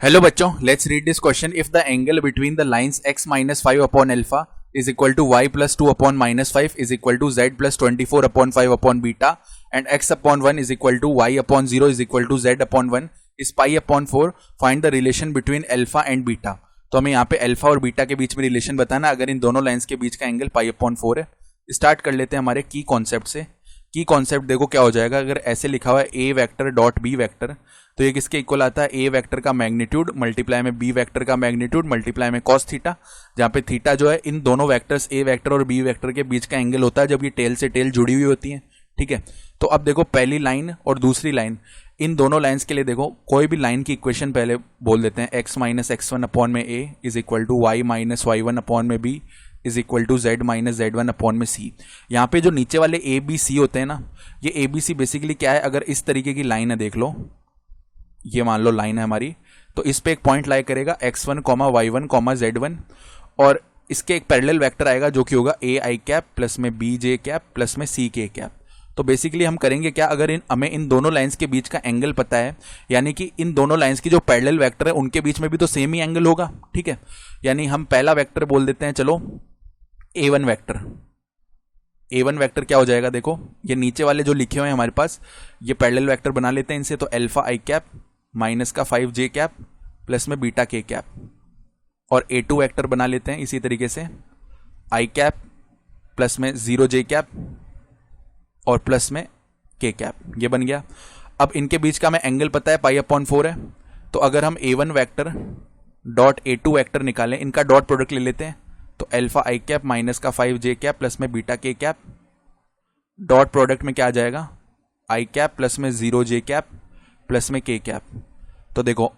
Hello बच्चों, let's read this question. If the angle between the lines x minus 5 upon alpha is equal to y plus 2 upon minus 5 is equal to z plus 24 upon 5 upon beta and x upon 1 is equal to y upon 0 is equal to z upon 1 is pi upon 4, find the relation between alpha and beta. तो हमें यहाँ पे alpha और beta के बीच में relation बताना अगर इन दोनों लाइंस के बीच का एंगल पाई अपॉन 4 है. स्टार्ट कर लेते हैं हमारे की कॉन्सेप्ट से. की कॉन्सेप्ट देखो क्या हो जाएगा. अगर ऐसे लिखा हुआ है ए वेक्टर डॉट बी वेक्टर, तो ये किसके इक्वल आता है, ए वेक्टर का मैग्नीट्यूड मल्टीप्लाई में बी वेक्टर का मैग्नीट्यूड मल्टीप्लाई में कॉस थीटा, जहाँ पे थीटा जो है इन दोनों वेक्टर्स ए वेक्टर और बी वेक्टर के बीच का एंगल होता है जब ये टेल से टेल जुड़ी हुई होती है. ठीक है, तो अब देखो पहली लाइन और दूसरी लाइन, इन दोनों लाइंस के लिए देखो कोई भी लाइन की इक्वेशन पहले बोल देते हैं. X minus x one upon में a is equal to y minus y one upon में b is equal to z minus z one upon में सी. यहाँ पे जो नीचे वाले ए बी सी होते हैं ना, ये ए बी सी बेसिकली क्या है, अगर इस तरीके की लाइन है, देख लो ये मान लो लाइन है हमारी, तो इस पे एक पॉइंट लाई करेगा x1 comma y1 comma z1 और इसके एक पैरेलल वेक्टर आएगा जो कि होगा ए आई कैप प्लस में बी जे कैप प्लस में सी के कैप. तो बेसिकली हम करेंगे क्या, अगर हमें इन दोनों लाइंस के बीच का एंगल पता है, यानी कि इन दोनों लाइंस की जो पैरेलल वेक्टर है उनके बीच में भी तो सेम ही एंगल होगा. ठीक है, यानी हम पहला वेक्टर बोल देते हैं चलो a1 वेक्टर. a1 वेक्टर क्या हो जाएगा, देखो ये नीचे वाले जो लिखे हुए हैं हमारे पास, ये पैरेलल वेक्टर बना लेते हैं इनसे. तो अल्फा आई कैप माइनस का 5j कैप प्लस में बीटा के कैप, और a2 वेक्टर बना लेते हैं इसी तरीके से आई कैप प्लस में 0j कैप और प्लस में के कैप. ये बन गया. अब इनके बीच का हमें एंगल पता है पाई अपॉन 4 है. तो अगर हम a1 vector dot a2 vector निकालें, इनका डॉट प्रोडक्ट ले लेते हैं. तो अल्फा आई कैप माइनस का 5j कैप प्लस में बीटा के कैप, डॉट प्रोडक्ट में क्या आ जाएगा, आई कैप प्लस में 0j कैप प्लस में के कैप. तो देखो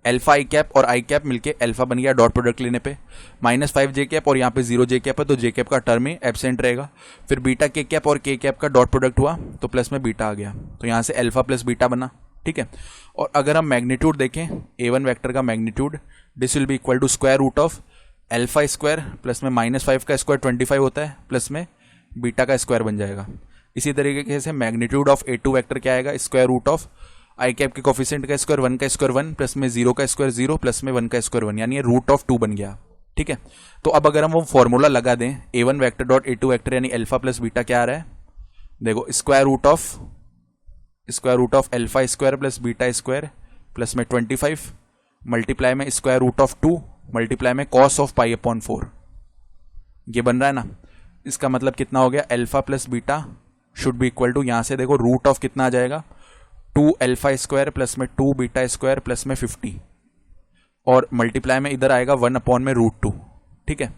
अल्फा आई कैप और आई कैप मिलके अल्फा बन गया डॉट प्रोडक्ट लेने पे, माइनस 5j कैप और यहाँ पे 0j कैप है तो जे कैप का टर्म ही एब्सेंट रहेगा. फिर बीटा के कैप और के कैप का डॉट प्रोडक्ट हुआ तो प्लस में बीटा आ गया, तो यहाँ से अल्फा प्लस बीटा बना. ठीक है, और अगर हम मैग्नीट्यूड देखें a1 वेक्टर का magnitude, this will be equal to square root of alpha square plus में माइनस 5 का स्क्वायर 25 होता है प्लस में बीटा का स्क्वायर बन जाएगा. इसी तरीके से मैग्नीट्यूड ऑफ a2 वेक्टर क्या आएगा, square root of i cap के कोफिशिएंट का स्क्वायर 1 का स्क्वायर 1 प्लस में 0 का स्क्वायर 0 प्लस में 1 का स्क्वायर 1, यानी ये रूट ऑफ 2 बन गया. ठीक है, तो अब अगर हम वो फॉर्मूला लगा दें a1 vector dot a2 vector यानी अल्फा प्लस बीटा क्या आ रहा है, देखो square root of alpha square plus beta square plus में 25 मल्टीप्लाई में स्क्वायर रूट ऑफ 2 मल्टीप्लाई में कॉस ऑफ पाई अपॉन 4. ये बन रहा है ना. इसका मतलब कितना हो गया, alpha plus beta should be equal to, यहां से देखो रूट ऑफ कितना आ जाएगा, 2 अल्फा स्क्वायर प्लस में 2 बीटा स्क्वायर प्लस में 50 और मल्टीप्लाई में इधर आएगा 1 अपॉन में रूट 2. ठीक है,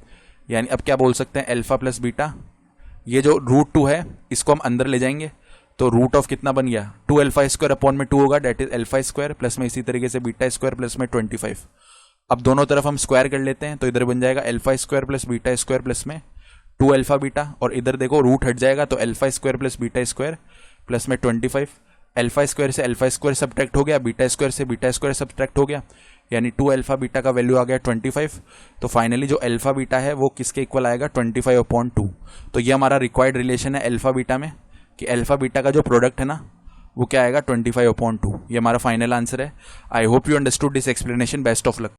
यानी अब क्या बोल सकते हैं, अल्फा प्लस बीटा, ये जो रूट 2 है इसको हम अंदर ले जाएंगे तो रूट ऑफ कितना बन गया, 2 अल्फा स्क्वायर अपॉन में 2 होगा, that is alpha square plus में इसी तरीके से बीटा स्क्वायर प्लस में 25. अब दोनों तरफ हम स्क्वायर कर लेते हैं तो इधर बन जाएगा alpha square plus beta square plus में 2 अल्फा बीटा, और इधर देखो रूट हट जाएगा तो alpha square plus beta square plus में 25. अल्फा स्क्वायर से अल्फा स्क्वायर सब्ट्रैक्ट हो गया, बीटा स्क्वायर से बीटा स्क्वायर सब्ट्रैक्ट हो गया, यानी 2 अल्फा बीटा का वैल्यू आ गया 25. तो फाइनली जो अल्फा बीटा है वो किसके इक्वल आएगा, 25 अपॉन 2. तो ये हमारा रिक्वायर्ड रिलेशन है अल्फा बीटा में कि अल्फा बीटा का जो प्रोडक्ट है ना वो क्या आएगा, 25 अपॉन 2. ये हमारा फाइनल आंसर है. I hope you understood this explanation. Best of luck.